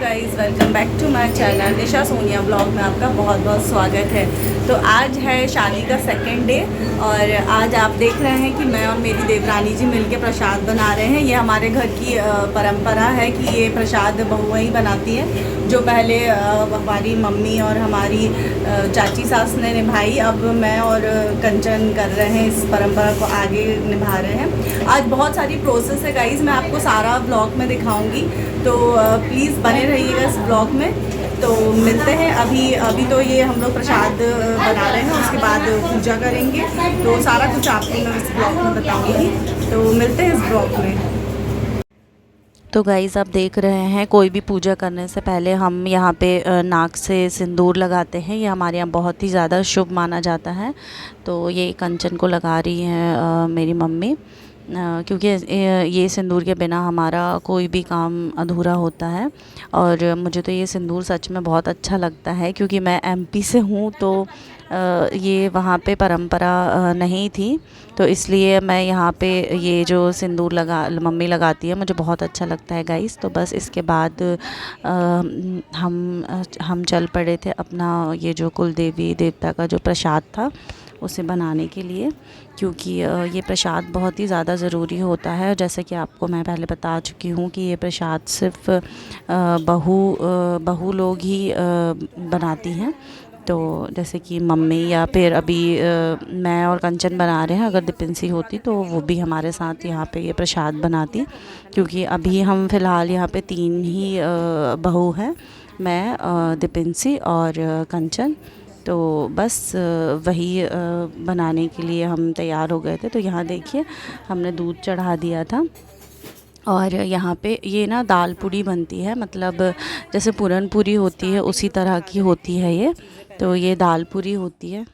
Guys, welcome back to my channel Nisha Sonia blog में आपका बहुत बहुत स्वागत है। तो आज है शादी का सेकंड डे और आज आप देख रहे हैं कि मैं और मेरी देवरानी जी मिलके प्रसाद बना रहे हैं। ये हमारे घर की परंपरा है कि ये प्रसाद बहुएं ही बनाती हैं, जो पहले हमारी मम्मी और हमारी चाची सास ने निभाई। अब मैं और कंचन कर रहे हैं, इस परंपरा को आगे निभा रहे हैं। आज बहुत सारी प्रोसेस है गाइस, मैं आपको सारा ब्लॉग में दिखाऊंगी, तो प्लीज़ बने रहिएगा इस ब्लॉग में। तो मिलते हैं अभी तो ये हम लोग प्रसाद बना रहे हैं, उसके बाद पूजा करेंगे। तो सारा कुछ आपको मैं इस ब्लॉग में बताऊंगी, तो मिलते हैं इस ब्लॉग में। तो गाइज़ आप देख रहे हैं, कोई भी पूजा करने से पहले हम यहाँ पे नाक से सिंदूर लगाते हैं। ये हमारे यहाँ बहुत ही ज़्यादा शुभ माना जाता है। तो ये कंचन को लगा रही हैं मेरी मम्मी, क्योंकि ये सिंदूर के बिना हमारा कोई भी काम अधूरा होता है। और मुझे तो ये सिंदूर सच में बहुत अच्छा लगता है, क्योंकि मैं एमपी से हूँ, तो ये वहाँ पे परंपरा नहीं थी, तो इसलिए मैं यहाँ पे ये जो सिंदूर मम्मी लगाती है, मुझे बहुत अच्छा लगता है गाइस। तो बस इसके बाद हम चल पड़े थे अपना ये जो कुल देवी देवता का जो प्रसाद था उसे बनाने के लिए, क्योंकि ये प्रसाद बहुत ही ज़्यादा ज़रूरी होता है। जैसे कि आपको मैं पहले बता चुकी हूँ कि ये प्रसाद सिर्फ बहू लोग ही बनाती हैं। तो जैसे कि मम्मी या फिर अभी मैं और कंचन बना रहे हैं, अगर दीपिंसी होती तो वो भी हमारे साथ यहाँ पे ये प्रसाद बनाती, क्योंकि अभी हम फ़िलहाल यहाँ पे 3 ही बहू हैं, मैं, दीपिंसी और कंचन। तो बस वही बनाने के लिए हम तैयार हो गए थे। तो यहाँ देखिए, हमने दूध चढ़ा दिया था और यहाँ पे ये ना दाल पूड़ी बनती है, मतलब जैसे पूरन पूरी होती है उसी तरह की होती है ये। तो ये दाल पूड़ी होती है,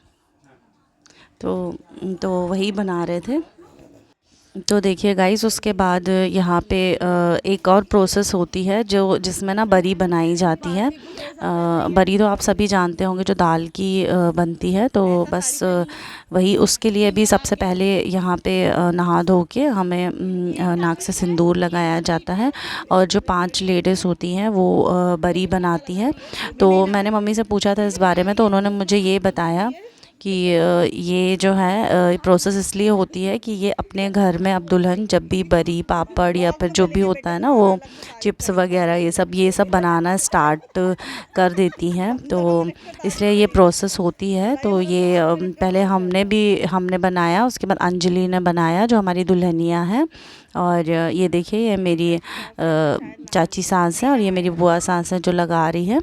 तो वही बना रहे थे। तो देखिए गाइस, उसके बाद यहाँ पे एक और प्रोसेस होती है जिसमें ना बरी बनाई जाती है। बरी तो आप सभी जानते होंगे, जो दाल की बनती है। तो बस वही उसके लिए भी सबसे पहले यहाँ पे नहा धो के हमें नाक से सिंदूर लगाया जाता है, और जो 5 लेडीज़ होती हैं वो बरी बनाती है। तो मैंने मम्मी से पूछा था इस बारे में, तो उन्होंने मुझे ये बताया कि ये जो है प्रोसेस इसलिए होती है कि ये अपने घर में अब दुल्हन जब भी बरी पापड़ या फिर जो भी होता है ना, वो चिप्स वगैरह ये सब बनाना स्टार्ट कर देती हैं, तो इसलिए ये प्रोसेस होती है। तो ये पहले हमने बनाया, उसके बाद अंजलि ने बनाया जो हमारी दुल्हनिया है। और ये देखिए, ये मेरी चाची सास है और ये मेरी बुआ सास है जो लगा रही है।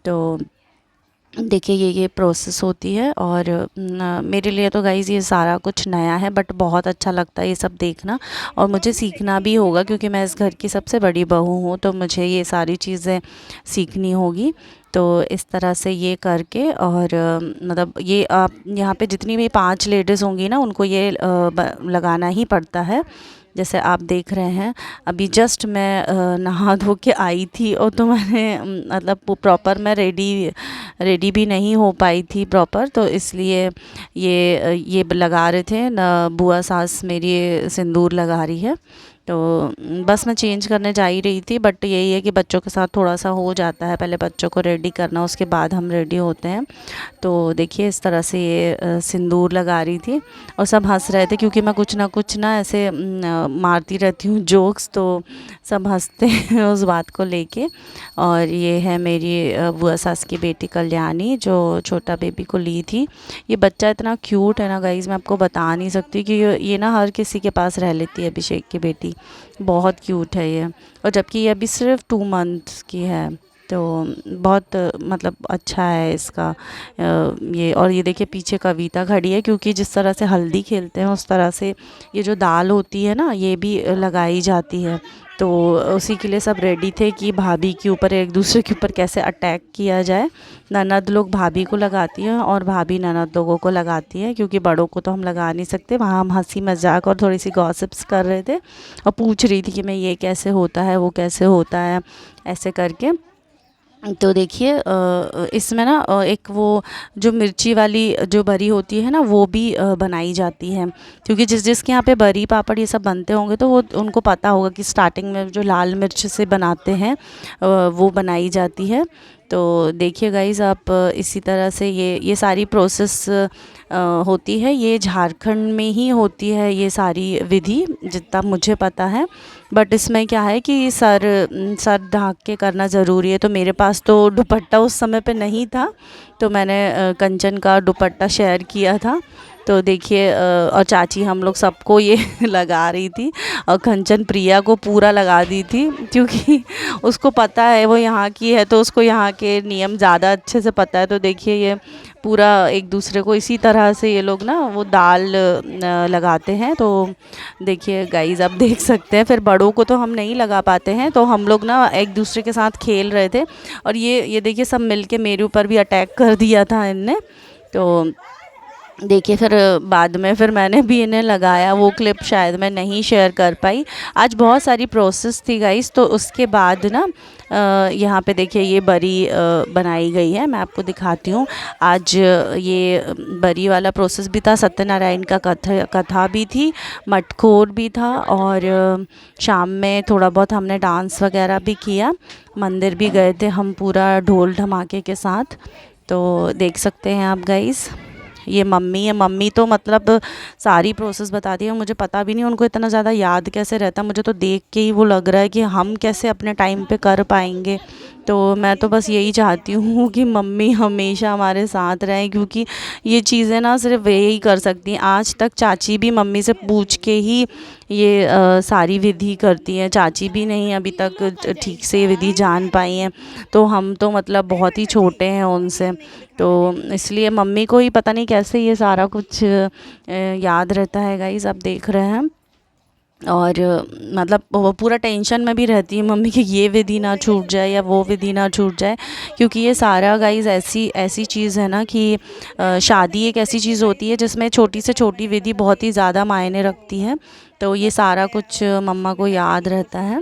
तो देखिए, ये प्रोसेस होती है। और मेरे लिए तो गाइज़ ये सारा कुछ नया है, बट बहुत अच्छा लगता है ये सब देखना, और मुझे सीखना भी होगा, क्योंकि मैं इस घर की सबसे बड़ी बहू हूँ, तो मुझे ये सारी चीज़ें सीखनी होगी। तो इस तरह से ये करके, और मतलब ये आप यहाँ पे जितनी भी 5 लेडीज़ होंगी ना, उनको ये लगाना ही पड़ता है। जैसे आप देख रहे हैं, अभी जस्ट मैं नहा धो के आई थी, और तो मैंने मतलब प्रॉपर मैं रेडी भी नहीं हो पाई थी प्रॉपर, तो इसलिए ये लगा रहे थे ना, बुआ सास मेरी सिंदूर लगा रही है। तो बस मैं चेंज करने जा ही रही थी, बट यही है कि बच्चों के साथ थोड़ा सा हो जाता है, पहले बच्चों को रेडी करना, उसके बाद हम रेडी होते हैं। तो देखिए, इस तरह से ये सिंदूर लगा रही थी, और सब हंस रहे थे, क्योंकि मैं कुछ ना ऐसे मारती रहती हूँ जोक्स, तो सब हंसते हैं उस बात को लेके। और ये है मेरी बुआ सास की बेटी कल्याणी, जो छोटा बेबी को ली थी। ये बच्चा इतना क्यूट है ना गाइज़, मैं आपको बता नहीं सकती कि ये ना हर किसी के पास रह लेती है, अभिषेक की बेटी बहुत क्यूट है ये। और जबकि ये अभी सिर्फ 2 मंथ्स की है, तो बहुत मतलब अच्छा है इसका ये। और ये देखिए, पीछे कविता खड़ी है, क्योंकि जिस तरह से हल्दी खेलते हैं उस तरह से ये जो दाल होती है ना, ये भी लगाई जाती है। तो उसी के लिए सब रेडी थे कि भाभी के ऊपर, एक दूसरे के ऊपर कैसे अटैक किया जाए। ननद लोग भाभी को लगाती हैं और भाभी ननद लोगों को लगाती हैं, क्योंकि बड़ों को तो हम लगा नहीं सकते। वहाँ हम हंसी मजाक और थोड़ी सी गॉसिप्स कर रहे थे, और पूछ रही थी कि मैं ये कैसे होता है, वो कैसे होता है, ऐसे करके। तो देखिए इसमें ना एक वो जो मिर्ची वाली जो बरी होती है ना वो भी बनाई जाती है, क्योंकि जिसके यहाँ पे बरी पापड़ ये सब बनते होंगे तो वो उनको पता होगा कि स्टार्टिंग में जो लाल मिर्च से बनाते हैं वो बनाई जाती है। तो देखिए गाइस आप इसी तरह से ये सारी प्रोसेस होती है, ये झारखंड में ही होती है ये सारी विधि जितना मुझे पता है। बट इसमें क्या है कि सर ढक के करना ज़रूरी है। तो मेरे पास तो दुपट्टा उस समय पे नहीं था, तो मैंने कंचन का दुपट्टा शेयर किया था। तो देखिए और चाची हम लोग सबको ये लगा रही थी, और कंचन प्रिया को पूरा लगा दी थी, क्योंकि उसको पता है वो यहाँ की है तो उसको यहाँ के नियम ज़्यादा अच्छे से पता है। तो देखिए ये पूरा एक दूसरे को इसी तरह से ये लोग ना वो दाल लगाते हैं। तो देखिए गाइस आप देख सकते हैं, फिर बड़ों को तो हम नहीं लगा पाते हैं, तो हम लोग ना एक दूसरे के साथ खेल रहे थे, और ये देखिए सब मिलके मेरे ऊपर भी अटैक कर दिया था इनने। तो देखिए फिर बाद में फिर मैंने भी इन्हें लगाया, वो क्लिप शायद मैं नहीं शेयर कर पाई। आज बहुत सारी प्रोसेस थी गाइस, तो उसके बाद ना यहाँ पे देखिए ये बरी बनाई गई है, मैं आपको दिखाती हूँ। आज ये बरी वाला प्रोसेस भी था, सत्यनारायण का कथा भी थी, मटकोर भी था, और शाम में थोड़ा बहुत हमने डांस वगैरह भी किया, मंदिर भी गए थे हम पूरा ढोल धमाके के साथ। तो देख सकते हैं आप गाइस, ये मम्मी है, मम्मी तो मतलब सारी प्रोसेस बताती है। मुझे पता भी नहीं उनको इतना ज़्यादा याद कैसे रहता, मुझे तो देख के ही वो लग रहा है कि हम कैसे अपने टाइम पे कर पाएंगे। तो मैं तो बस यही चाहती हूँ कि मम्मी हमेशा हमारे साथ रहें, क्योंकि ये चीज़ें ना सिर्फ वे ही कर सकती हैं। आज तक चाची भी मम्मी से पूछ के ही ये सारी विधि करती हैं, चाची भी नहीं अभी तक ठीक से ये विधि जान पाई हैं। तो हम तो मतलब बहुत ही छोटे हैं उनसे, तो इसलिए मम्मी को ही पता नहीं कैसे ये सारा कुछ याद रहता है गाइस, आप देख रहे हैं। और मतलब वो पूरा टेंशन में भी रहती है मम्मी कि ये विधि ना छूट जाए या वो विधि ना छूट जाए, क्योंकि ये सारा गाइस ऐसी चीज़ है ना कि शादी एक ऐसी चीज़ होती है जिसमें छोटी से छोटी विधि बहुत ही ज़्यादा मायने रखती है। तो ये सारा कुछ मम्मा को याद रहता है।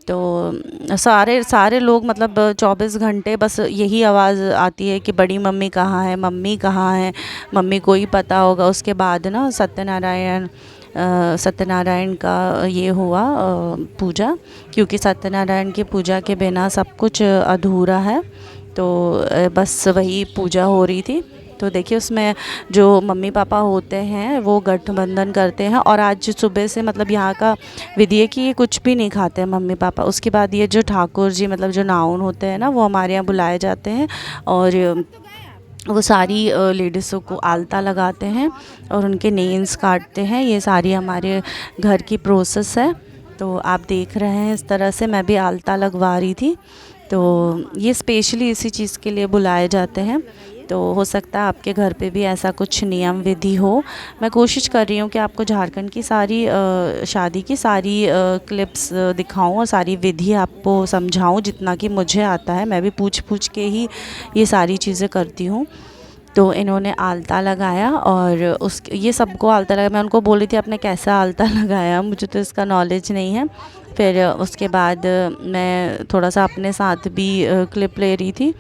तो सारे लोग मतलब 24 घंटे बस यही आवाज़ आती है कि बड़ी मम्मी कहाँ है, मम्मी कहाँ है, मम्मी को ही पता होगा। उसके बाद ना सत्यनारायण का ये हुआ पूजा, क्योंकि सत्यनारायण की पूजा के बिना सब कुछ अधूरा है। तो बस वही पूजा हो रही थी। तो देखिए उसमें जो मम्मी पापा होते हैं वो गठबंधन करते हैं, और आज सुबह से मतलब यहाँ का विधि है कि ये कुछ भी नहीं खाते हैं मम्मी पापा। उसके बाद ये जो ठाकुर जी मतलब जो नाउन होते हैं ना वो हमारे यहाँ बुलाए जाते हैं, और वो सारी लेडीज़ों को आलता लगाते हैं और उनके नेल्स काटते हैं। ये सारी हमारे घर की प्रोसेस है। तो आप देख रहे हैं इस तरह से मैं भी आलता लगवा रही थी। तो ये स्पेशली इसी चीज़ के लिए बुलाए जाते हैं। तो हो सकता है आपके घर पे भी ऐसा कुछ नियम विधि हो। मैं कोशिश कर रही हूँ कि आपको झारखंड की सारी शादी की सारी क्लिप्स दिखाऊं और सारी विधि आपको समझाऊं जितना कि मुझे आता है। मैं भी पूछ के ही ये सारी चीज़ें करती हूँ। तो इन्होंने आलता लगाया, और ये सबको आलता लगाया। मैं उनको बोल रही थी आपने कैसा आलता लगाया, मुझे तो इसका नॉलेज नहीं है। फिर उसके बाद मैं थोड़ा सा अपने साथ भी क्लिप ले रही थी।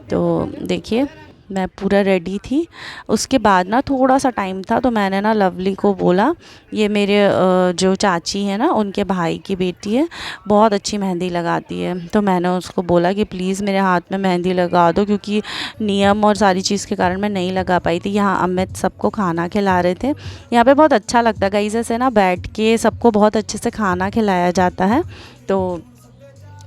तो देखिए मैं पूरा रेडी थी। उसके बाद ना थोड़ा सा टाइम था, तो मैंने ना लवली को बोला, ये मेरे जो चाची है ना उनके भाई की बेटी है, बहुत अच्छी मेहंदी लगाती है। तो मैंने उसको बोला कि प्लीज़ मेरे हाथ में मेहंदी लगा दो, क्योंकि नियम और सारी चीज़ के कारण मैं नहीं लगा पाई थी। यहाँ अमित सबको खाना खिला रहे थे। यहाँ पे बहुत अच्छा लगता है गाइस, ऐसे ना बैठ के सबको बहुत अच्छे से खाना खिलाया जाता है। तो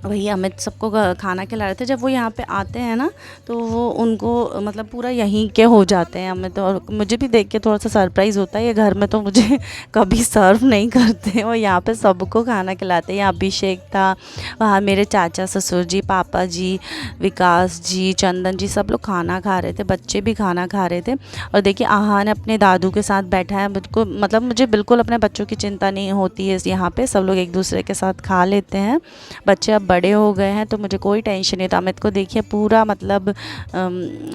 वही अमित सबको खाना खिला रहे थे। जब वो यहाँ पे आते हैं ना तो वो उनको मतलब पूरा यहीं के हो जाते हैं अमित, और मुझे भी देख के थोड़ा सा सरप्राइज़ होता है। ये घर में तो मुझे कभी सर्व नहीं करते, और यहाँ पे सबको खाना खिलाते हैं। यहाँ अभिषेक था, वहाँ मेरे चाचा ससुर जी, पापा जी, विकास जी, चंदन जी, सब लोग खाना खा रहे थे, बच्चे भी खाना खा रहे थे। और देखिए आहान अपने दादू के साथ बैठा है। मतलब मुझे बिल्कुल अपने बच्चों की चिंता नहीं होती है। यहाँ पे सब लोग एक दूसरे के साथ खा लेते हैं। बच्चे अब अब बड़े हो गए हैं तो मुझे कोई टेंशन नहीं। तो अमित को देखिए पूरा मतलब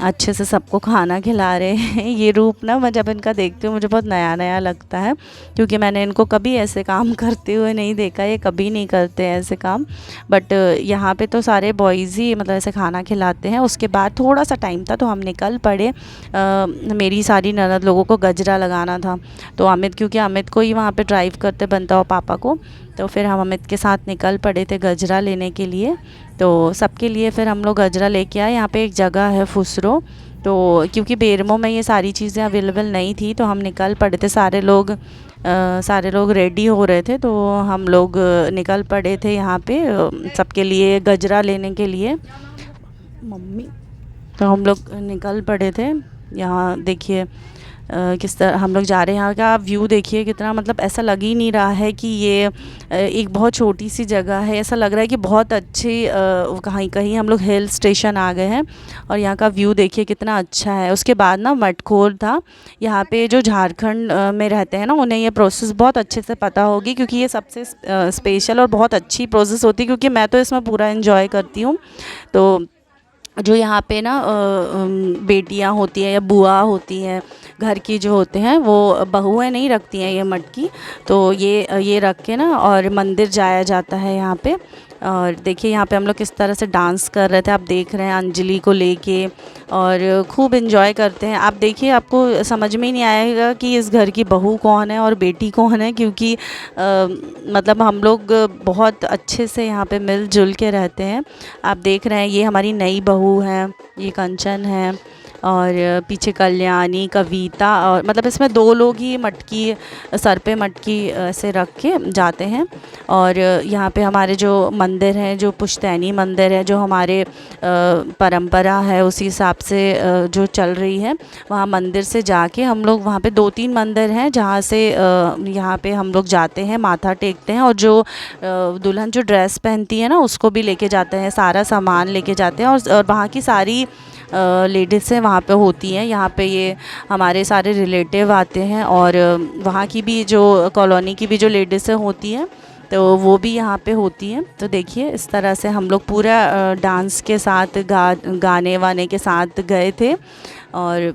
अच्छे से सबको खाना खिला रहे हैं। ये रूप ना मैं जब इनका देखती हूँ मुझे बहुत नया नया लगता है, क्योंकि मैंने इनको कभी ऐसे काम करते हुए नहीं देखा, ये कभी नहीं करते ऐसे काम। बट यहाँ पे तो सारे बॉयज़ ही मतलब ऐसे खाना खिलाते हैं। उसके बाद थोड़ा सा टाइम था तो हम निकल पड़े। मेरी सारी ननद लोगों को गजरा लगाना था, तो अमित, क्योंकि अमित को ही वहाँ पे ड्राइव करते बनता हो पापा को, तो फिर हम अमित के साथ निकल पड़े थे गजरा लेने के लिए। तो सबके लिए फिर हम लोग गजरा लेके आए। यहाँ पे एक जगह है फुसरो, तो क्योंकि बेरमो में ये सारी चीज़ें अवेलेबल नहीं थी तो हम निकल पड़े थे। सारे लोग रेडी हो रहे थे तो हम लोग निकल पड़े थे यहाँ पे सबके लिए गजरा लेने के लिए। मम्मी, तो हम लोग निकल पड़े थे। यहाँ देखिए किस तरह हम लोग जा रहे हैं। यहाँ का व्यू देखिए कितना, मतलब ऐसा लग ही नहीं रहा है कि ये एक बहुत छोटी सी जगह है, ऐसा लग रहा है कि बहुत अच्छी कहीं हम लोग हिल स्टेशन आ गए हैं। और यहाँ का व्यू देखिए कितना अच्छा है। उसके बाद ना मटकोर था, यहाँ पे जो झारखंड में रहते हैं ना उन्हें ये प्रोसेस बहुत अच्छे से पता होगी, क्योंकि ये सबसे स्पेशल और बहुत अच्छी प्रोसेस होती है, क्योंकि मैं तो इसमें पूरा एंजॉय करती हूँ। तो जो यहाँ पे ना बेटियाँ होती हैं या बुआ होती हैं घर की जो होते हैं, वो बहुएं नहीं रखती हैं ये मटकी, तो ये रख के ना और मंदिर जाया जाता है यहाँ पे। और देखिए यहाँ पे हम लोग किस तरह से डांस कर रहे थे, आप देख रहे हैं अंजलि को लेके, और खूब इन्जॉय करते हैं। आप देखिए आपको समझ में ही नहीं आएगा कि इस घर की बहू कौन है और बेटी कौन है, क्योंकि मतलब हम लोग बहुत अच्छे से यहाँ पे मिलजुल के रहते हैं। आप देख रहे हैं ये हमारी नई बहू है, ये कंचन है, और पीछे कल्याणी, कविता, और मतलब इसमें 2 लोग ही मटकी सर पे मटकी ऐसे रख के जाते हैं। और यहाँ पे हमारे जो मंदिर हैं, जो पुश्तैनी मंदिर है, जो हमारे परंपरा है उसी हिसाब से जो चल रही है, वहाँ मंदिर से जाके हम लोग, वहाँ पे 2-3 मंदिर हैं जहाँ से यहाँ पे हम लोग जाते हैं, माथा टेकते हैं, और जो दुल्हन जो ड्रेस पहनती है ना उसको भी लेके जाते हैं, सारा सामान लेके जाते हैं। और वहाँ की सारी लेडीज़ वहाँ पे होती हैं। यहाँ पे ये हमारे सारे रिलेटिव आते हैं, और वहाँ की भी जो कॉलोनी की भी जो लेडीज़ होती हैं तो वो भी यहाँ पे होती हैं। तो देखिए इस तरह से हम लोग पूरा डांस के साथ गाने वाने के साथ गए थे। और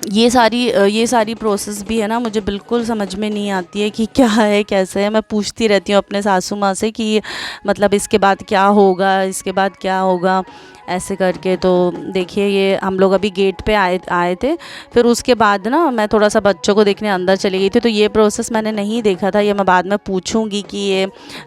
ये सारी प्रोसेस भी है ना, मुझे बिल्कुल समझ में नहीं आती है कि क्या है कैसे है। मैं पूछती रहती हूँ अपने सासू माँ से कि मतलब इसके बाद क्या होगा, इसके बाद क्या होगा, ऐसे करके। तो देखिए ये हम लोग अभी गेट पे आए थे, फिर उसके बाद ना मैं थोड़ा सा बच्चों को देखने अंदर चली गई थी, तो ये प्रोसेस मैंने नहीं देखा था। ये मैं बाद में पूछूंगी कि ये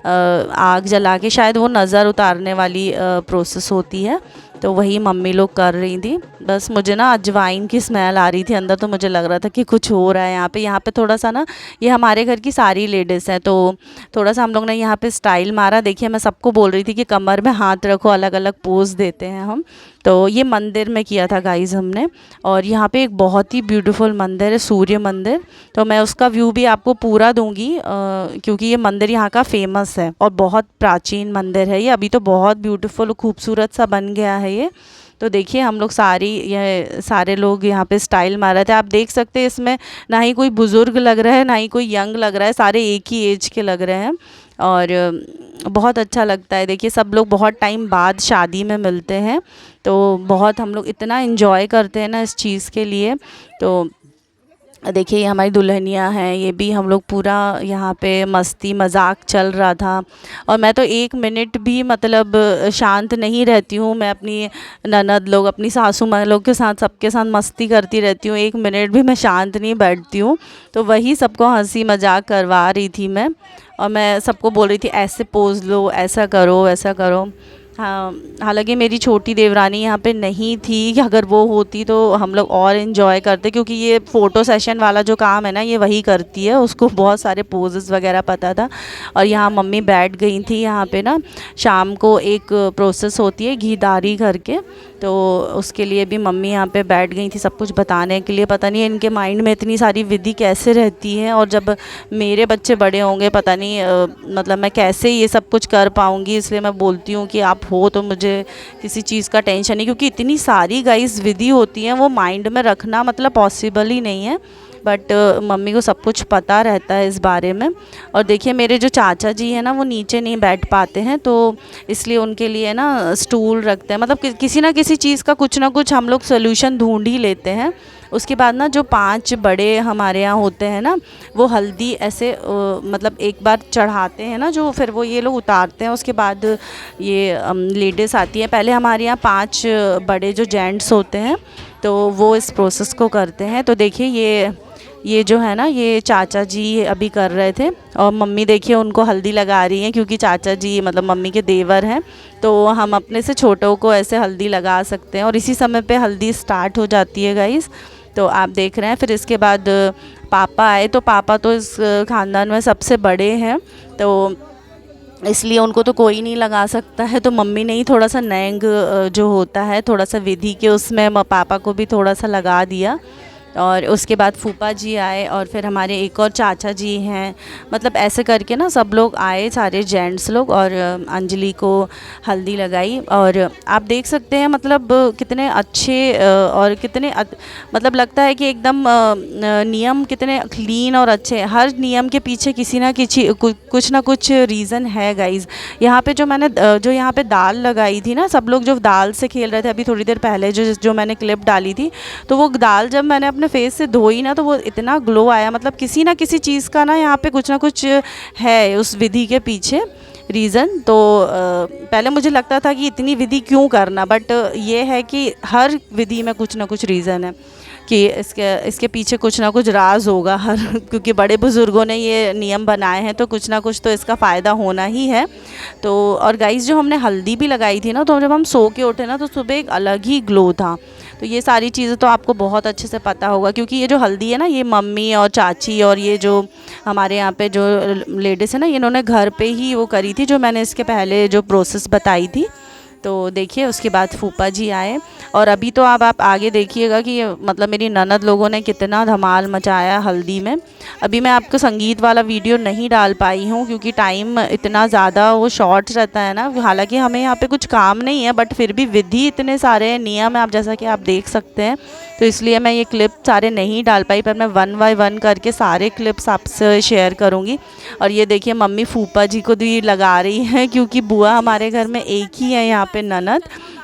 आग जला के शायद वो नज़र उतारने वाली प्रोसेस होती है, तो वही मम्मी लोग कर रही थी। बस मुझे ना अजवाइन की स्मेल आ रही थी अंदर, तो मुझे लग रहा था कि कुछ हो रहा है यहाँ पे थोड़ा सा ना, ये हमारे घर की सारी लेडीज़ हैं, तो थोड़ा सा हम लोग ने यहाँ पे स्टाइल मारा। देखिए मैं सबको बोल रही थी कि कमर में हाथ रखो, अलग अलग पोज देते हैं हम। तो ये मंदिर में किया था गाइज़ हमने। और यहाँ पे एक बहुत ही ब्यूटीफुल मंदिर है, सूर्य मंदिर, तो मैं उसका व्यू भी आपको पूरा दूंगी, क्योंकि ये मंदिर यहाँ का फेमस है और बहुत प्राचीन मंदिर है ये। अभी तो बहुत ब्यूटीफुल खूबसूरत सा बन गया है ये। तो देखिए हम लोग सारे लोग यहाँ पे स्टाइल मार रहे थे। आप देख सकते हैं इसमें ना ही कोई बुज़ुर्ग लग रहा है ना ही कोई यंग लग रहा है, सारे एक ही एज के लग रहे हैं, और बहुत अच्छा लगता है। देखिए सब लोग बहुत टाइम बाद शादी में मिलते हैं, तो बहुत हम लोग इतना इन्जॉय करते हैं ना इस चीज़ के लिए। तो देखिए ये हमारी दुल्हनियाँ हैं, ये भी हम लोग पूरा यहाँ पे मस्ती मजाक चल रहा था। और मैं तो 1 मिनट भी मतलब शांत नहीं रहती हूँ। मैं अपनी ननद लोग, अपनी सासू माँ लोग के साथ, सबके साथ मस्ती करती रहती हूँ, 1 मिनट भी मैं शांत नहीं बैठती हूँ। तो वही सबको हंसी मजाक करवा रही थी मैं, और मैं सबको बोल रही थी ऐसे पोज लो, ऐसा करो, वैसा करो। हाँ, हालांकि मेरी छोटी देवरानी यहाँ पे नहीं थी, कि अगर वो होती तो हम लोग और इन्जॉय करते, क्योंकि ये फ़ोटो सेशन वाला जो काम है ना ये वही करती है, उसको बहुत सारे पोजेस वगैरह पता था। और यहाँ मम्मी बैठ गई थी। यहाँ पे ना शाम को एक प्रोसेस होती है घीदारी करके, तो उसके लिए भी मम्मी यहाँ पे बैठ गई थी सब कुछ बताने के लिए। पता नहीं इनके माइंड में इतनी सारी विधि कैसे रहती है, और जब मेरे बच्चे बड़े होंगे पता नहीं मतलब मैं कैसे ये सब कुछ कर पाऊँगी। इसलिए मैं बोलती हूँ कि आप हो तो मुझे किसी चीज़ का टेंशन नहीं, क्योंकि इतनी सारी गाइस विधि होती हैं वो माइंड में रखना मतलब पॉसिबल ही नहीं है। बट मम्मी को सब कुछ पता रहता है इस बारे में। और देखिए मेरे जो चाचा जी हैं ना वो नीचे नहीं बैठ पाते हैं, तो इसलिए उनके लिए ना स्टूल रखते हैं। मतलब किसी ना किसी चीज़ का कुछ ना कुछ हम लोग सोल्यूशन ढूंढ ही लेते हैं। उसके बाद ना जो 5 बड़े हमारे यहाँ होते हैं ना, वो हल्दी ऐसे मतलब एक बार चढ़ाते हैं ना, जो फिर वो ये लोग उतारते हैं। उसके बाद ये लेडीज़ आती है। पहले हमारे यहाँ 5 बड़े जो जेंट्स होते हैं तो वो इस प्रोसेस को करते हैं। तो देखिए ये जो है ना, ये चाचा जी अभी कर रहे थे, और मम्मी देखिए उनको हल्दी लगा रही हैं, क्योंकि चाचा जी मतलब मम्मी के देवर हैं, तो हम अपने से छोटों को ऐसे हल्दी लगा सकते हैं। और इसी समय पे हल्दी स्टार्ट हो जाती है गाइस, तो आप देख रहे हैं। फिर इसके बाद पापा आए, तो पापा तो इस ख़ानदान में सबसे बड़े हैं, तो इसलिए उनको तो कोई नहीं लगा सकता है। तो मम्मी ने ही थोड़ा सा नैंग जो होता है थोड़ा सा विधि के, उसमें पापा को भी थोड़ा सा लगा दिया। और उसके बाद फूफा जी आए, और फिर हमारे एक और चाचा जी हैं। मतलब ऐसे करके ना सब लोग आए, सारे जेंट्स लोग, और अंजलि को हल्दी लगाई। और आप देख सकते हैं मतलब कितने अच्छे और कितने मतलब लगता है कि एकदम नियम कितने क्लीन और अच्छे। हर नियम के पीछे किसी ना किसी कुछ ना कुछ रीज़न है गाइज़। यहाँ पे जो मैंने जो यहाँ पे दाल लगाई थी ना, सब लोग जो दाल से खेल रहे थे अभी थोड़ी देर पहले, जो मैंने क्लिप डाली थी, तो वो दाल जब मैंने अपने फेस से धोई ना, तो वो इतना ग्लो आया। मतलब किसी ना किसी चीज़ का ना यहाँ पे कुछ ना कुछ है उस विधि के पीछे रीज़न। तो पहले मुझे लगता था कि इतनी विधि क्यों करना, बट ये है कि हर विधि में कुछ ना कुछ रीज़न है कि इसके पीछे कुछ ना कुछ राज होगा हर क्योंकि बड़े बुज़ुर्गों ने ये नियम बनाए हैं, तो कुछ ना कुछ तो इसका फ़ायदा होना ही है। तो और गाइस जो हमने हल्दी भी लगाई थी ना, तो जब हम सो के उठे ना, तो सुबह एक अलग ही ग्लो था। तो ये सारी चीज़ें तो आपको बहुत अच्छे से पता होगा, क्योंकि ये जो हल्दी है ना, ये मम्मी और चाची और ये जो हमारे यहाँ पे जो लेडीज़ है ना, इन्होंने घर पे ही वो करी थी, जो मैंने इसके पहले जो प्रोसेस बताई थी। तो देखिए उसके बाद फूफा जी आए, और अभी तो अब आप आगे देखिएगा कि मतलब मेरी ननद लोगों ने कितना धमाल मचाया हल्दी में। अभी मैं आपको संगीत वाला वीडियो नहीं डाल पाई हूँ, क्योंकि टाइम इतना ज़्यादा वो शॉर्ट रहता है ना। हालांकि हमें यहाँ पे कुछ काम नहीं है, बट फिर भी विधि इतने सारे नियम है, आप जैसा कि आप देख सकते हैं, तो इसलिए मैं ये क्लिप सारे नहीं डाल पाई। पर मैं 1 बाय 1 करके सारे क्लिप्स आपसे शेयर करूँगी। और ये देखिए मम्मी फूफा जी को भी लगा रही हैं, क्योंकि बुआ हमारे घर में एक ही है यहाँ पे ननद,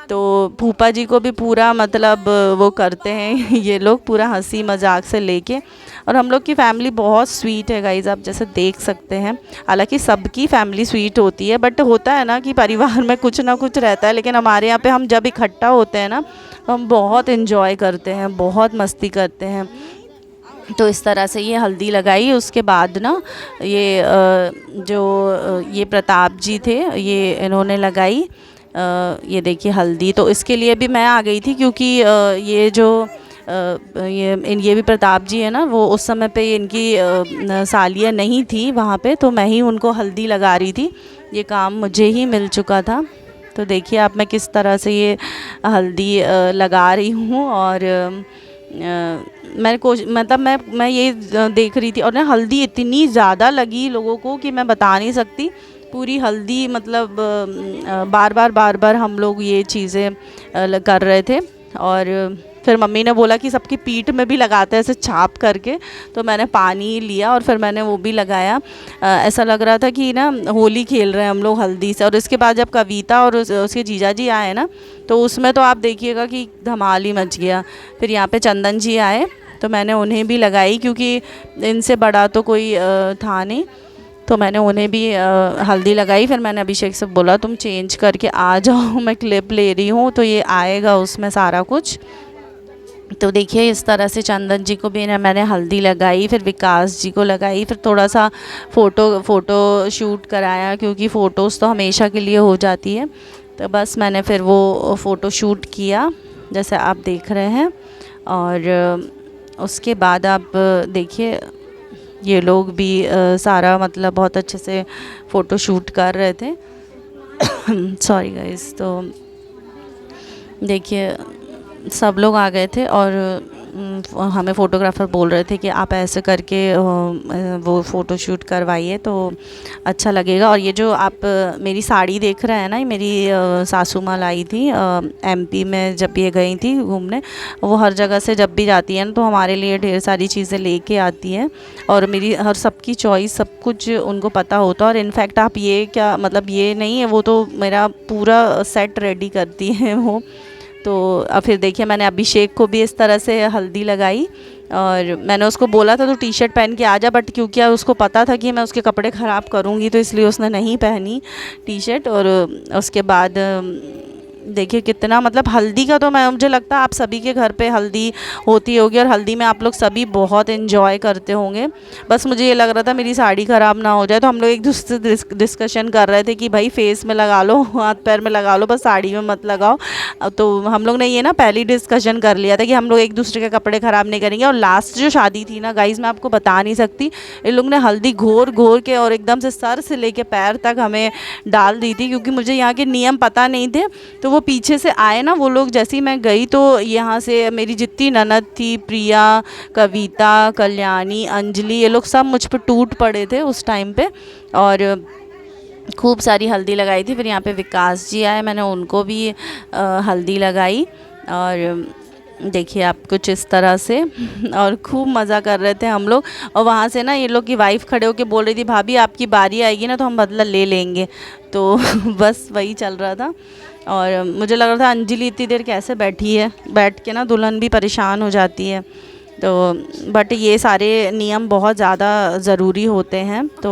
तो फूफा जी को भी पूरा मतलब वो करते हैं ये लोग पूरा हंसी मजाक से लेके। और हम लोग की फैमिली बहुत स्वीट है गाइज़, आप जैसे देख सकते हैं। हालांकि सबकी फैमिली स्वीट होती है, बट होता है ना कि परिवार में कुछ ना कुछ रहता है। लेकिन हमारे यहाँ पे हम जब इकट्ठा होते हैं ना, हम बहुत इन्जॉय करते हैं, बहुत मस्ती करते हैं। तो इस तरह से ये हल्दी लगाई। उसके बाद ना ये प्रताप जी थे, ये इन्होंने लगाई ये देखिए हल्दी। तो इसके लिए भी मैं आ गई थी, क्योंकि ये भी प्रताप जी है ना, वो उस समय पे इनकी सालियाँ नहीं थी वहाँ पे, तो मैं ही उनको हल्दी लगा रही थी। ये काम मुझे ही मिल चुका था। तो देखिए आप मैं किस तरह से ये हल्दी लगा रही हूँ। और मैं ये देख रही थी, और ना हल्दी इतनी ज़्यादा लगी लोगों को कि मैं बता नहीं सकती। पूरी हल्दी मतलब बार बार हम लोग ये चीज़ें कर रहे थे। और फिर मम्मी ने बोला कि सबकी पीठ में भी लगाते हैं ऐसे छाप करके, तो मैंने पानी लिया और फिर मैंने वो भी लगाया। ऐसा लग रहा था कि ना होली खेल रहे हैं हम लोग हल्दी से। और इसके बाद जब कविता और उसके जीजा जी आए ना, तो उसमें तो आप देखिएगा कि धमाल ही मच गया। फिर यहाँ पे चंदन जी आए, तो मैंने उन्हें भी लगाई, क्योंकि इनसे बड़ा तो कोई था नहीं, तो मैंने उन्हें भी हल्दी लगाई। फिर मैंने अभिषेक से बोला तुम चेंज करके आ जाओ, मैं क्लिप ले रही हूँ, तो ये आएगा उसमें सारा कुछ। तो देखिए इस तरह से चंदन जी को भी मैंने हल्दी लगाई, फिर विकास जी को लगाई, फिर थोड़ा सा फ़ोटो शूट कराया, क्योंकि फ़ोटोज़ तो हमेशा के लिए हो जाती है। तो बस मैंने फिर वो फ़ोटो शूट किया जैसे आप देख रहे हैं। और उसके बाद आप देखिए ये लोग भी सारा मतलब बहुत अच्छे से फ़ोटो शूट कर रहे थे सॉरी गाइस। तो देखिए सब लोग आ गए थे, और हमें फ़ोटोग्राफ़र बोल रहे थे कि आप ऐसे करके वो फ़ोटो शूट करवाइए तो अच्छा लगेगा। और ये जो आप मेरी साड़ी देख रहे हैं ना, ये मेरी सासू माँ लाई थी एमपी में जब ये गई थी घूमने। वो हर जगह से जब भी जाती है ना तो हमारे लिए ढेर सारी चीज़ें लेके आती हैं, और मेरी हर सबकी चॉइस सब कुछ उनको पता होता है। और इनफैक्ट आप ये क्या मतलब ये नहीं है, वो तो मेरा पूरा सेट रेडी करती हैं वो। तो अब फिर देखिए मैंने अभिषेक को भी इस तरह से हल्दी लगाई, और मैंने उसको बोला था तो टी शर्ट पहन के आ जा, बट क्योंकि उसको पता था कि मैं उसके कपड़े ख़राब करूँगी तो इसलिए उसने नहीं पहनी टी शर्ट। और उसके बाद देखिए कितना मतलब हल्दी का तो मुझे लगता है आप सभी के घर पे हल्दी होती होगी, और हल्दी में आप लोग सभी बहुत एंजॉय करते होंगे। बस मुझे ये लग रहा था मेरी साड़ी ख़राब ना हो जाए, तो हम लोग एक दूसरे से डिस्कशन कर रहे थे कि भाई फेस में लगा लो, हाथ पैर में लगा लो, बस साड़ी में मत लगाओ। तो हम लोग ने ये ना पहले डिस्कशन कर लिया था कि हम लोग एक दूसरे के कपड़े ख़राब नहीं करेंगे। और लास्ट जो शादी थी ना गाइज़, मैं आपको बता नहीं सकती, इन लोग ने हल्दी घोर घोर के और एकदम से सर से लेके पैर तक हमें डाल दी थी, क्योंकि मुझे यहाँ के नियम पता नहीं थे। तो वो पीछे से आए ना वो लोग, जैसे ही मैं गई तो यहाँ से मेरी जितनी ननद थी, प्रिया, कविता, कल्याणी, अंजलि, ये लोग सब मुझ पर टूट पड़े थे उस टाइम पे, और खूब सारी हल्दी लगाई थी। फिर यहाँ पे विकास जी आए, मैंने उनको भी हल्दी लगाई, और देखिए आप कुछ इस तरह से और खूब मज़ा कर रहे थे हम लोग। और वहाँ से ना ये लोग की वाइफ़ खड़े होके बोल रही थी, भाभी आपकी बारी आएगी ना तो हम बदला ले लेंगे। तो बस वही चल रहा था। और मुझे लग रहा था अंजलि इतनी देर कैसे बैठी है, बैठ के ना दुल्हन भी परेशान हो जाती है। तो बट ये सारे नियम बहुत ज़्यादा ज़रूरी होते हैं। तो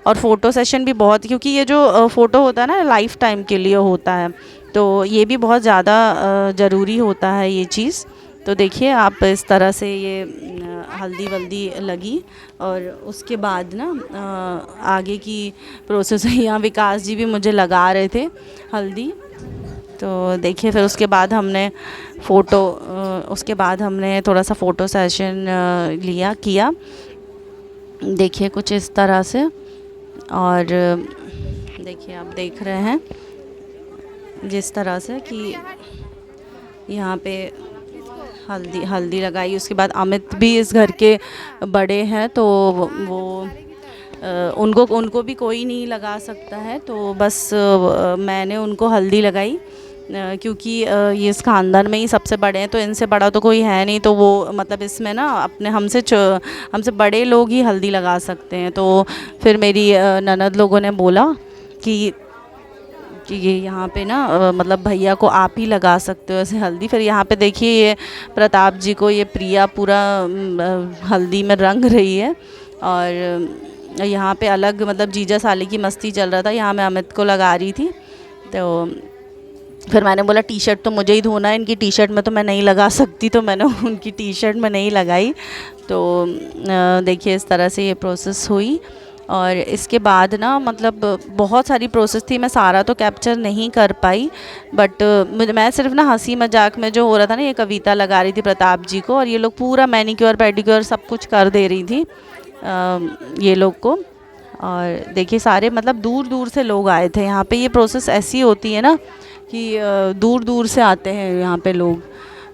और फ़ोटो सेशन भी बहुत, क्योंकि ये जो फ़ोटो होता है ना लाइफ टाइम के लिए होता है, तो ये भी बहुत ज़्यादा ज़रूरी होता है ये चीज़। तो देखिए आप इस तरह से ये हल्दी वल्दी लगी, और उसके बाद ना आगे की प्रोसेस है। यहाँ विकास जी भी मुझे लगा रहे थे हल्दी। तो देखिए फिर उसके बाद हमने उसके बाद हमने थोड़ा सा फ़ोटो सेशन किया। देखिए कुछ इस तरह से। और देखिए आप देख रहे हैं जिस तरह से कि यहाँ पे हल्दी लगाई। उसके बाद अमित भी इस घर के बड़े हैं, तो वो उनको भी कोई नहीं लगा सकता है, तो बस मैंने उनको हल्दी लगाई, क्योंकि ये इस ख़ानदान में ही सबसे बड़े हैं, तो इनसे बड़ा तो कोई है नहीं। तो वो मतलब इसमें ना अपने हमसे बड़े लोग ही हल्दी लगा सकते हैं। तो फिर मेरी ननद लोगों ने बोला कि ये यहाँ पे ना मतलब भैया को आप ही लगा सकते हो ऐसे हल्दी। फिर यहाँ पे देखिए ये प्रताप जी को ये प्रिया पूरा हल्दी में रंग रही है, और यहाँ पे अलग मतलब जीजा साली की मस्ती चल रहा था। यहाँ मैं अमित को लगा रही थी, तो फिर मैंने बोला टी शर्ट तो मुझे ही धोना है, इनकी टी शर्ट में तो मैं नहीं लगा सकती, तो मैंने उनकी टी शर्ट में नहीं लगाई। तो देखिए इस तरह से ये प्रोसेस हुई। और इसके बाद ना मतलब बहुत सारी प्रोसेस थी, मैं सारा तो कैप्चर नहीं कर पाई, बट मैं सिर्फ ना हंसी मजाक में जो हो रहा था ना, ये कविता लगा रही थी प्रताप जी को, और ये लोग पूरा मैनिक्योर पेडिक्योर सब कुछ कर दे रही थी ये लोग को। और देखिए सारे मतलब दूर दूर से लोग आए थे यहाँ पे। ये प्रोसेस ऐसी होती है ना कि दूर दूर से आते हैं यहाँ पे लोग।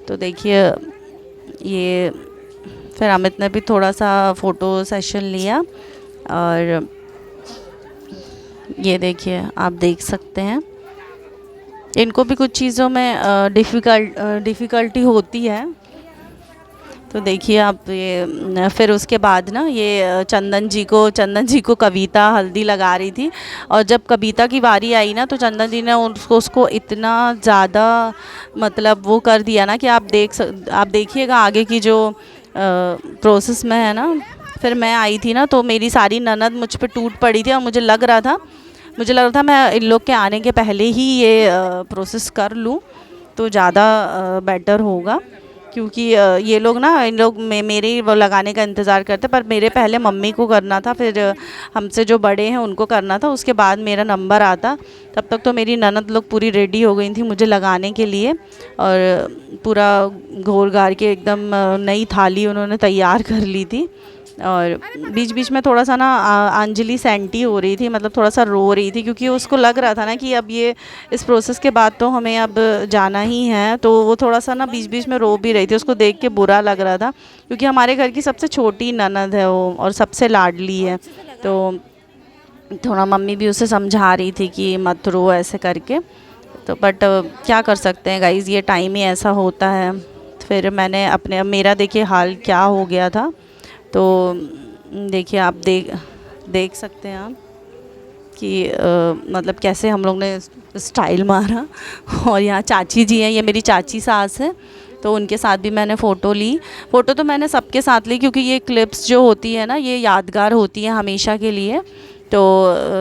तो देखिए ये फिर अमित ने भी थोड़ा सा फ़ोटो सेशन लिया, और ये देखिए आप देख सकते हैं इनको भी कुछ चीज़ों में डिफ़िकल्टी होती है। तो देखिए आप ये फिर उसके बाद ना ये चंदन जी को कविता हल्दी लगा रही थी, और जब कविता की बारी आई ना तो चंदन जी ने उसको इतना ज़्यादा मतलब वो कर दिया ना कि आप देखिएगा आगे की जो प्रोसेस में है ना। फिर मैं आई थी ना तो मेरी सारी ननद मुझ पे टूट पड़ी थी, और मुझे लग रहा था मैं इन लोग के आने के पहले ही ये प्रोसेस कर लूँ तो ज़्यादा बेटर होगा, क्योंकि ये लोग ना इन लोग मेरे वो लगाने का इंतज़ार करते, पर मेरे पहले मम्मी को करना था, फिर हमसे जो बड़े हैं उनको करना था, उसके बाद मेरा नंबर आता। तब तक तो मेरी ननद लोग पूरी रेडी हो गई थी मुझे लगाने के लिए, और पूरा घोर घार के एकदम नई थाली उन्होंने तैयार कर ली थी। और बीच बीच में थोड़ा सा ना अंजलि सेंटी हो रही थी, मतलब थोड़ा सा रो रही थी, क्योंकि उसको लग रहा था ना कि अब ये इस प्रोसेस के बाद तो हमें अब जाना ही है। तो वो थोड़ा सा ना बीच बीच में रो भी रही थी, उसको देख के बुरा लग रहा था, क्योंकि हमारे घर की सबसे छोटी ननद है वो और सबसे लाडली है। तो थोड़ा मम्मी भी उसे समझा रही थी कि मत रो ऐसे करके। तो बट क्या कर सकते हैं गाइज़, ये टाइम ही ऐसा होता है। फिर मैंने अपने, अब मेरा देखिए हाल क्या हो गया था। तो देखिए आप देख सकते हैं आप कि मतलब कैसे हम लोग ने स्टाइल मारा। और यहाँ चाची जी हैं, ये मेरी चाची सास है, तो उनके साथ भी मैंने फ़ोटो ली। फ़ोटो तो मैंने सबके साथ ली, क्योंकि ये क्लिप्स जो होती है ना, ये यादगार होती है हमेशा के लिए। तो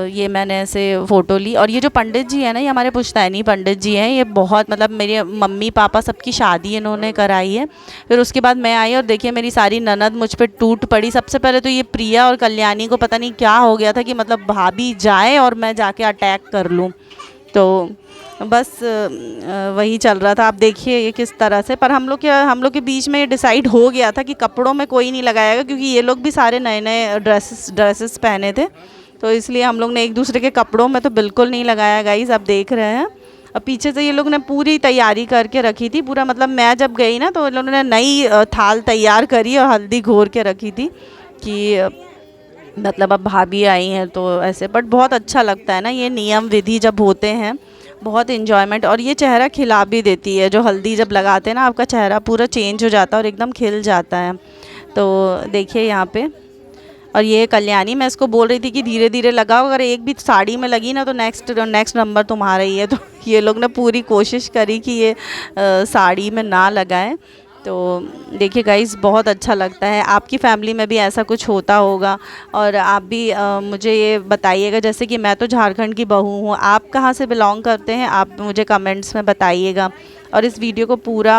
ये मैंने ऐसे फ़ोटो ली। और ये जो पंडित जी हैं ना, ये हमारे पुश्तैनी पंडित जी हैं। ये बहुत, मतलब मेरे मम्मी पापा सबकी शादी इन्होंने कराई है। फिर उसके बाद मैं आई और देखिए मेरी सारी ननद मुझ पे टूट पड़ी। सबसे पहले तो ये प्रिया और कल्याणी को पता नहीं क्या हो गया था कि मतलब भाभी जाए और मैं जाके अटैक कर लूँ। तो बस वही चल रहा था। आप देखिए ये किस तरह से, पर हम लोग के बीच में ये डिसाइड हो गया था कि कपड़ों में कोई नहीं लगाएगा, क्योंकि ये लोग भी सारे नए नए ड्रेसेस पहने थे। तो इसलिए हम लोग ने एक दूसरे के कपड़ों में तो बिल्कुल नहीं लगाया गाइस, आप देख रहे हैं। और पीछे से ये लोग ने पूरी तैयारी करके रखी थी, पूरा मतलब मैं जब गई ना तो इन लोगों ने नई थाल तैयार करी और हल्दी घोर के रखी थी कि मतलब अब भाभी आई हैं तो ऐसे। बट बहुत अच्छा लगता है ना ये नियम विधि जब होते हैं, बहुत इन्जॉयमेंट। और ये चेहरा खिला भी देती है, जो हल्दी जब लगाते हैं ना आपका चेहरा पूरा चेंज हो जाता है और एकदम खिल जाता है। तो देखिए यहाँ पे, और ये कल्याणी, मैं इसको बोल रही थी कि धीरे धीरे लगाओ, अगर एक भी साड़ी में लगी ना तो नेक्स्ट नंबर तुम्हारा ही है। तो ये लोग ने पूरी कोशिश करी कि ये साड़ी में ना लगाएं। तो देखिए गाइस बहुत अच्छा लगता है। आपकी फैमिली में भी ऐसा कुछ होता होगा और आप भी मुझे ये बताइएगा। जैसे कि मैं तो झारखंड की बहू हूँ, आप कहाँ से बिलोंग करते हैं आप मुझे कमेंट्स में बताइएगा। और इस वीडियो को पूरा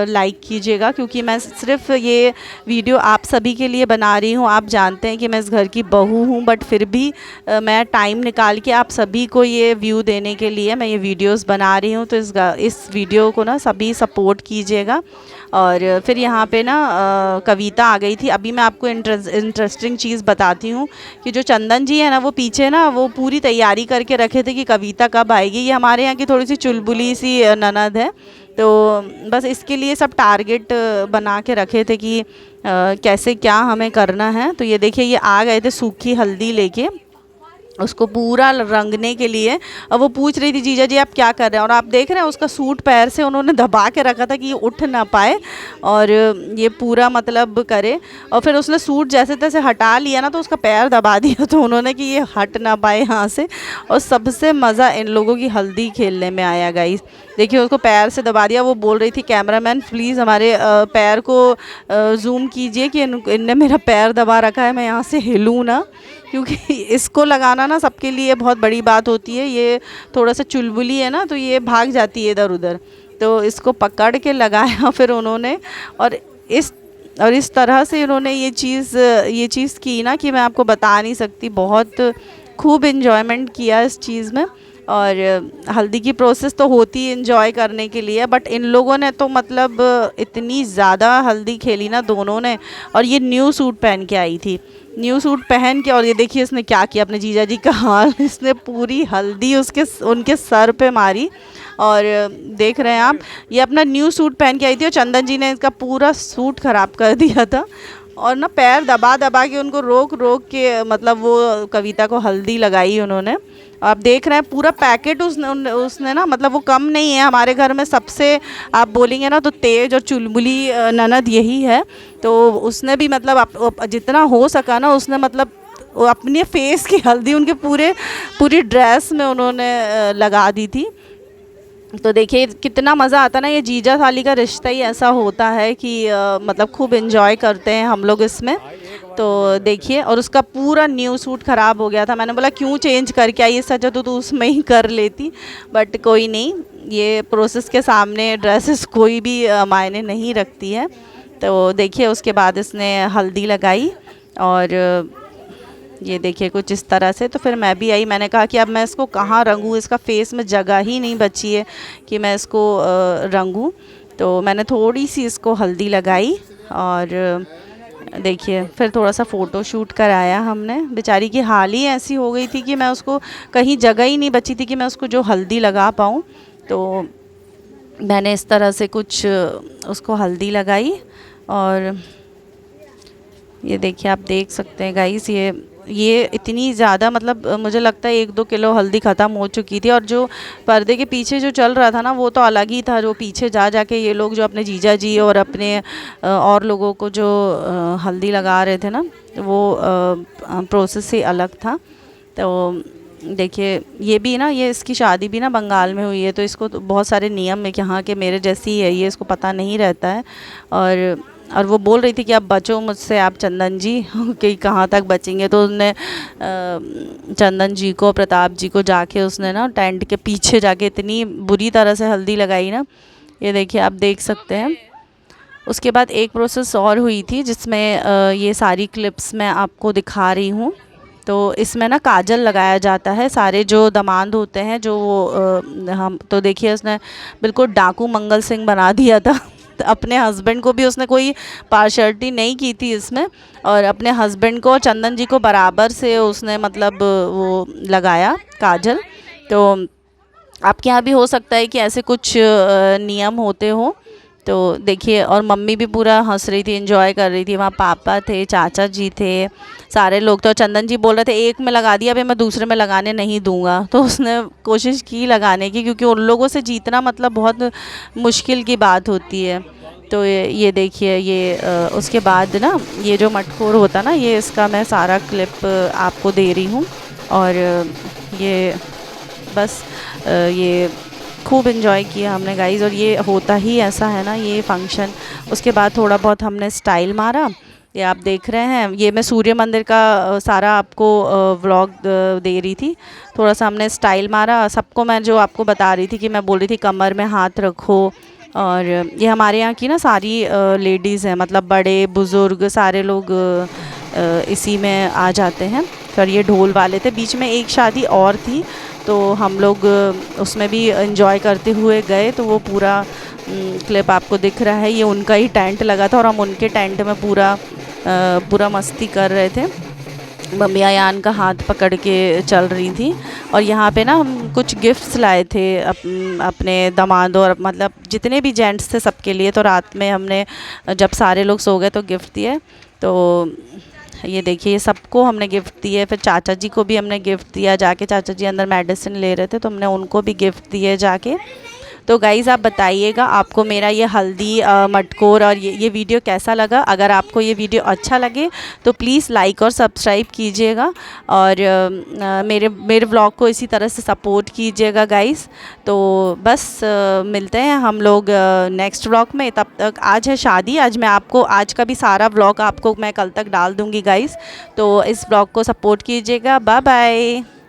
लाइक कीजिएगा, क्योंकि मैं सिर्फ ये वीडियो आप सभी के लिए बना रही हूँ। आप जानते हैं कि मैं इस घर की बहू हूँ, बट फिर भी मैं टाइम निकाल के आप सभी को ये व्यू देने के लिए मैं ये वीडियोस बना रही हूँ। तो इस वीडियो को ना सभी सपोर्ट कीजिएगा। और फिर यहाँ पे ना कविता आ गई थी। अभी मैं आपको इंटरेस्टिंग चीज़ बताती हूँ कि जो चंदन जी है ना, वो पीछे ना वो पूरी तैयारी करके रखे थे कि कविता कब आएगी। ये हमारे यहाँ की थोड़ी सी चुलबुली सी ननद है, तो बस इसके लिए सब टारगेट बना के रखे थे कि कैसे क्या हमें करना है। तो ये देखिए ये आ गए थे सूखी हल्दी लेके उसको पूरा रंगने के लिए। अब वो पूछ रही थी जीजा जी आप क्या कर रहे हैं, और आप देख रहे हैं उसका सूट पैर से उन्होंने दबा के रखा था कि ये उठ ना पाए और ये पूरा मतलब करे। और फिर उसने सूट जैसे तैसे हटा लिया ना तो उसका पैर दबा दिया तो उन्होंने कि ये हट ना पाए यहाँ से। और सबसे मज़ा इन लोगों की हल्दी खेलने में आया गाइस। देखिए उसको पैर से दबा दिया। वो बोल रही थी कैमरामैन प्लीज़ हमारे पैर को जूम कीजिए कि इनने मेरा पैर दबा रखा है, मैं यहाँ से हिलूँ ना, क्योंकि इसको लगाना ना सबके लिए बहुत बड़ी बात होती है। ये थोड़ा सा चुलबुली है ना तो ये भाग जाती है इधर उधर, तो इसको पकड़ के लगाया फिर उन्होंने। और इस तरह से उन्होंने ये चीज़ की ना कि मैं आपको बता नहीं सकती। बहुत खूब इन्जॉयमेंट किया इस चीज़ में। और हल्दी की प्रोसेस तो होती है इन्जॉय करने के लिए, बट इन लोगों ने तो मतलब इतनी ज़्यादा हल्दी खेली ना दोनों ने। और ये न्यू सूट पहन के आई थी, न्यू सूट पहन के, और ये देखिए इसने क्या किया अपने जीजा जी का हाल। इसने पूरी हल्दी उनके सर पे मारी। और देख रहे हैं आप ये अपना न्यू सूट पहन के आई थी और चंदन जी ने इसका पूरा सूट ख़राब कर दिया था। और ना पैर दबा दबा के उनको रोक रोक के मतलब वो कविता को हल्दी लगाई उन्होंने। आप देख रहे हैं पूरा पैकेट उसने ना, मतलब वो कम नहीं है। हमारे घर में सबसे आप बोलेंगे ना तो तेज और चुलबुली ननद यही है। तो उसने भी मतलब जितना हो सका ना उसने मतलब अपने फेस की हल्दी उनके पूरी ड्रेस में उन्होंने लगा दी थी। तो देखिए कितना मज़ा आता ना। ये जीजा साली का रिश्ता ही ऐसा होता है कि मतलब खूब इन्जॉय करते हैं हम लोग इसमें। तो देखिए, और उसका पूरा न्यू सूट ख़राब हो गया था। मैंने बोला क्यों चेंज करके आई, इससे अच्छा तो उसमें ही कर लेती, बट कोई नहीं, ये प्रोसेस के सामने ड्रेसेस कोई भी मायने नहीं रखती है। तो देखिए उसके बाद इसने हल्दी लगाई और ये देखिए कुछ इस तरह से। तो फिर मैं भी आई, मैंने कहा कि अब मैं इसको कहाँ रंगूँ, इसका फेस में जगह ही नहीं बची है कि मैं इसको रंगूँ। तो मैंने थोड़ी सी इसको हल्दी लगाई और देखिए फिर थोड़ा सा फ़ोटो शूट कराया हमने। बेचारी की हाल ही ऐसी हो गई थी कि मैं उसको, कहीं जगह ही नहीं बची थी कि मैं उसको जो हल्दी लगा पाऊँ। तो मैंने इस तरह से कुछ उसको हल्दी लगाई। और ये देखिए, आप देख सकते हैं गाइस, ये इतनी ज़्यादा, मतलब मुझे लगता है 1-2 किलो हल्दी ख़त्म हो चुकी थी। और जो पर्दे के पीछे जो चल रहा था ना, वो तो अलग ही था। जो पीछे जा जा के ये लोग जो अपने जीजा जी और अपने और लोगों को जो हल्दी लगा रहे थे ना, वो प्रोसेस ही अलग था। तो देखिए, ये भी ना, ये इसकी शादी भी ना बंगाल में हुई है, तो इसको तो बहुत सारे नियम है कि यहाँ के मेरे जैसी ही है ये, इसको पता नहीं रहता है। और वो बोल रही थी कि अब बचो मुझसे आप चंदन जी कि कहाँ तक बचेंगे। तो उसने चंदन जी को, प्रताप जी को जाके उसने ना टेंट के पीछे जाके इतनी बुरी तरह से हल्दी लगाई ना, ये देखिए आप देख सकते हैं। उसके बाद एक प्रोसेस और हुई थी जिसमें ये सारी क्लिप्स मैं आपको दिखा रही हूँ। तो इसमें ना काजल लगाया जाता है। सारे जो दामाद होते हैं, जो वो हम तो देखिए उसने बिल्कुल डाकू मंगल सिंह बना दिया था। तो अपने हस्बैंड को भी उसने कोई पार्शलिटी नहीं की थी इसमें, और अपने हस्बैंड को, चंदन जी को बराबर से उसने मतलब वो लगाया काजल। तो आपके यहाँ भी हो सकता है कि ऐसे कुछ नियम होते हो। तो देखिए, और मम्मी भी पूरा हंस रही थी, एंजॉय कर रही थी। वहाँ पापा थे, चाचा जी थे, सारे लोग। तो चंदन जी बोल रहे थे एक में लगा दिया, अभी मैं दूसरे में लगाने नहीं दूंगा। तो उसने कोशिश की लगाने की, क्योंकि उन लोगों से जीतना मतलब बहुत मुश्किल की बात होती है। तो ये देखिए, उसके बाद ना, ये जो मटकोर होता ना, ये इसका मैं सारा क्लिप आपको दे रही हूँ। और ये बस ये खूब इन्जॉय किया हमने गाइज़। और ये होता ही ऐसा है ना ये फंक्शन। उसके बाद थोड़ा बहुत हमने स्टाइल मारा, ये आप देख रहे हैं। ये मैं सूर्य मंदिर का सारा आपको व्लॉग दे रही थी। थोड़ा सा हमने स्टाइल मारा। सबको मैं जो आपको बता रही थी कि मैं बोल रही थी कमर में हाथ रखो। और ये हमारे यहाँ की ना सारी लेडीज़ हैं, मतलब बड़े बुज़ुर्ग सारे लोग इसी में आ जाते हैं। फिर ये ढोल वाले थे। बीच में एक शादी और थी, तो हम लोग उसमें भी एंजॉय करते हुए गए। तो वो पूरा क्लिप आपको दिख रहा है। ये उनका ही टेंट लगा था और हम उनके टेंट में पूरा मस्ती कर रहे थे। मम्मी अयान का हाथ पकड़ के चल रही थी। और यहाँ पे ना हम कुछ गिफ्ट्स लाए थे अपने दामाद और मतलब जितने भी जेंट्स थे सबके लिए। तो रात में हमने जब सारे लोग सो गए तो गिफ्ट दिए। तो ये देखिए, सबको हमने गिफ्ट दिए। फिर चाचा जी को भी हमने गिफ्ट दिया जाके। चाचा जी अंदर मेडिसिन ले रहे थे, तो हमने उनको भी गिफ्ट दिए जाके। तो गाइज़, आप बताइएगा आपको मेरा ये हल्दी मटकोर और ये वीडियो कैसा लगा। अगर आपको ये वीडियो अच्छा लगे तो प्लीज़ लाइक और सब्सक्राइब कीजिएगा। और मेरे व्लॉग को इसी तरह से सपोर्ट कीजिएगा गाइज़। तो बस मिलते हैं हम लोग नेक्स्ट व्लॉग में। तब तक, आज है शादी, आज मैं आपको आज का भी सारा व्लॉग आपको मैं कल तक डाल दूँगी गाइज़। तो इस व्लॉग को सपोर्ट कीजिएगा। Bye bye.